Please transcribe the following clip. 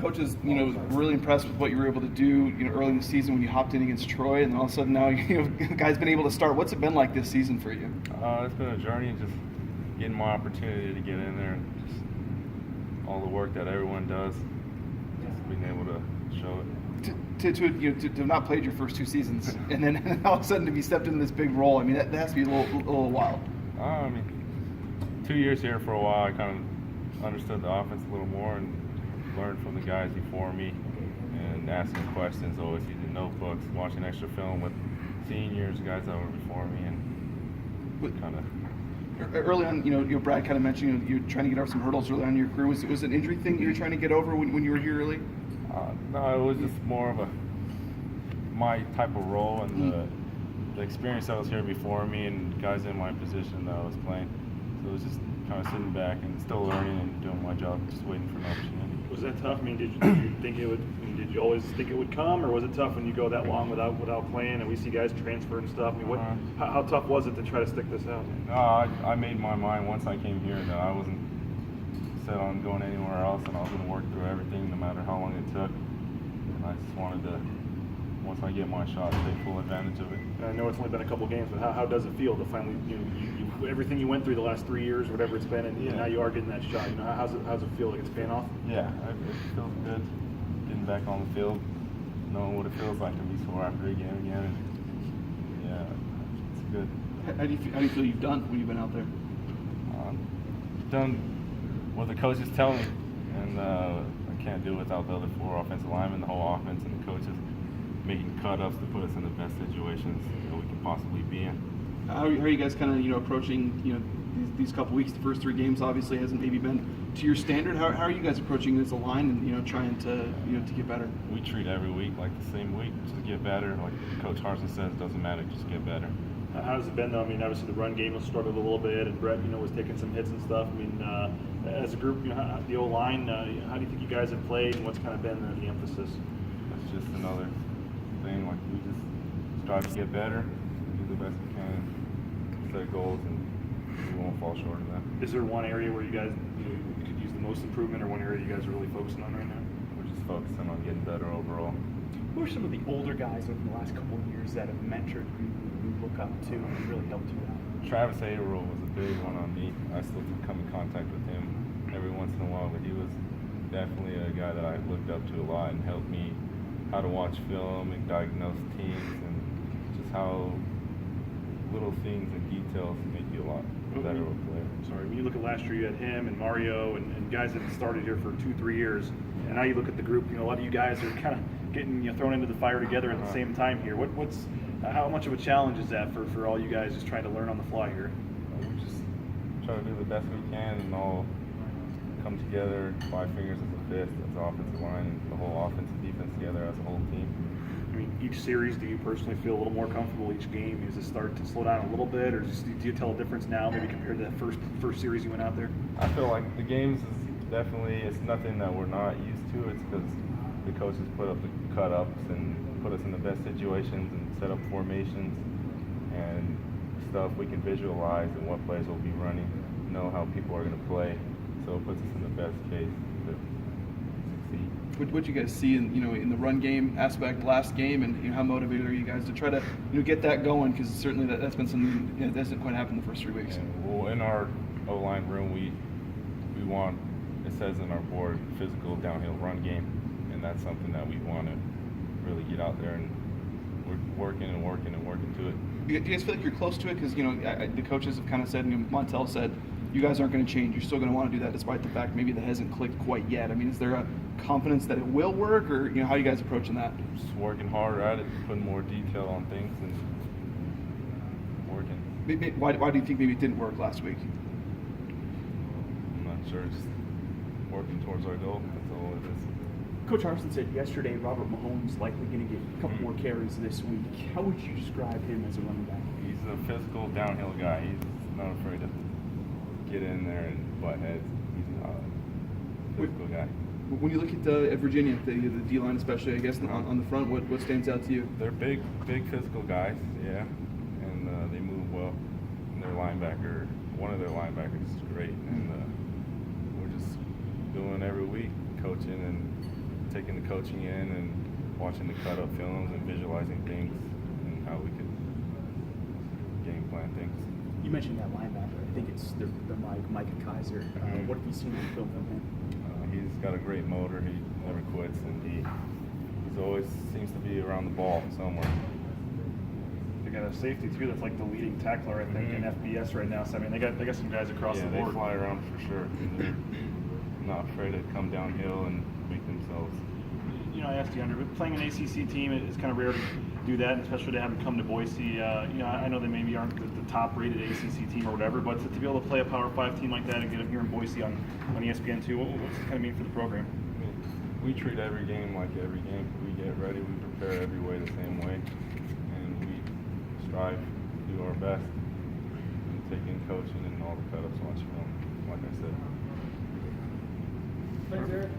Coach is, really impressed with what you were able to do, early in the season when you hopped in against Troy, and then all of a sudden now, guys been able to start. What's it been like this season for you? It's been a journey, just getting my opportunity to get in there and just all the work that everyone does, just being able to show it. To have not played your first 2 seasons, and then all of a sudden to be stepped into this big role, I mean, that has to be a little wild. 2 years here for a while, I kind of understood the offense a little more and learned from the guys before me and asking questions, always using notebooks, watching extra film with seniors, guys that were before me, and kind of. Early on, Brad kind of mentioned you're trying to get over some hurdles early on in your career. Was it an injury thing that you were trying to get over when you were here early? No, it was just more of my type of role and the experience that was here before me and guys in my position that I was playing. So it was just kind of sitting back and still learning and doing my job, just waiting for an opportunity. Was that tough? I mean, did you think it would? I mean, did you always think it would come, or was it tough when you go that long without playing and we see guys transfer and stuff? I mean, how tough was it to try to stick this out? No, I made my mind once I came here that I wasn't set on going anywhere else, and I was going to work through everything, no matter how long it took. And I just wanted to, once I get my shot, take full advantage of it. And I know it's only been a couple games, but how does it feel to finally, everything you went through the last 3 years, or whatever it's been, and now you are getting that shot? How's it feel? Like it's paying off? Yeah, it feels good getting back on the field, knowing what it feels like to be sore after a game again. And yeah, it's good. How do you feel you've done when you've been out there? Done what the coaches tell me, and I can't do it without the other 4 offensive linemen, the whole offense, and the coaches making cut-ups to put us in the best situations that we can possibly be in. How are you guys kind of approaching these couple weeks? The first 3 games obviously hasn't maybe been to your standard. How are you guys approaching it as a line and trying to to get better? We treat every week like the same week, just get better. Like Coach Harsin says, doesn't matter, just get better. How's it been though? I mean, obviously the run game has struggled a little bit, and Brett, was taking some hits and stuff. I mean, as a group, the O-line, how do you think you guys have played, and what's kind of been the emphasis? It's just another thing. Like we just strive to get better, do the best we can, set goals, and we won't fall short of that. Is there one area where you guys could use the most improvement, or one area you guys are really focusing on right now? We're just focusing on getting better overall. Who are some of the older guys over the last couple of years that have mentored you look up to and really helped you out? Travis Averill was a big one on me. I still come in contact with him every once in a while, but he was definitely a guy that I looked up to a lot and helped me how to watch film and diagnose teams and just how little things and details make you a lot better of a player. Sorry, when you look at last year, you had him and Mario and guys that started here for 2-3 years, and now you look at the group. A lot of you guys are kind of getting thrown into the fire together at the same time here. How much of a challenge is that for all you guys just trying to learn on the fly here? We just try to do the best we can and all come together, 5 fingers as a fist, as the offensive line, and the whole offense and defense together as a whole team. I mean, each series, do you personally feel a little more comfortable each game? Does it start to slow down a little bit, or do you tell a difference now, maybe compared to that first series you went out there? I feel like the games is definitely, it's nothing that we're not used to. It's because the coaches put up the cut-ups and put us in the best situations and set up formations and stuff we can visualize and what plays we'll be running, know how people are going to play. So it puts us in the best case to succeed. What you guys see in the run game aspect last game, and how motivated are you guys to try to get that going? Because certainly that's been something that hasn't quite happened the first 3 weeks. Well, in our O-line room, we want, it says in our board, physical downhill run game, and that's something that we want to really get out there, and we're working to it. Do you guys feel like you're close to it? Because the coaches have kind of said, Montel said, you guys aren't going to change. You're still going to want to do that, despite the fact maybe that hasn't clicked quite yet. I mean, is there a confidence that it will work, or how are you guys approaching that? Just working harder at it, putting more detail on things, and working. Why do you think maybe it didn't work last week? I'm not sure. Just working towards our goal. That's all it is. Coach Harsin said yesterday Robert Mahomes likely going to get a couple more carries this week. How would you describe him as a running back? He's a physical downhill guy. He's not afraid to get in there and butt heads. He's a physical guy. When you look at Virginia, the D-line especially, I guess, on the front, what stands out to you? They're big physical guys, yeah, and they move well. And one of their linebackers is great, and we're just doing every week, coaching and taking the coaching in and watching the cut up films and visualizing things and how we could game plan things. You mentioned that linebacker. I think it's the Micah Kaiser. What have you seen on film from him? He's got a great motor. He never quits, and he's always seems to be around the ball somewhere. They got a safety too that's like the leading tackler, I think, in FBS right now. So I mean, they got some guys across the board. They fly around for sure. They're not afraid to come downhill and make themselves. You know, I asked you, Andrew, but playing an ACC team, it's kind of rare to do that, and especially to have them come to Boise. You know, I know they maybe aren't the top-rated ACC team or whatever, but to be able to play a Power 5 team like that and get them here in Boise on ESPN2, what's it kind of mean for the program? I mean, we treat every game like every game. We get ready, we prepare every way the same way, and we strive to do our best. And take in coaching and all the cut-ups, watch film, like I said. Thanks, Eric.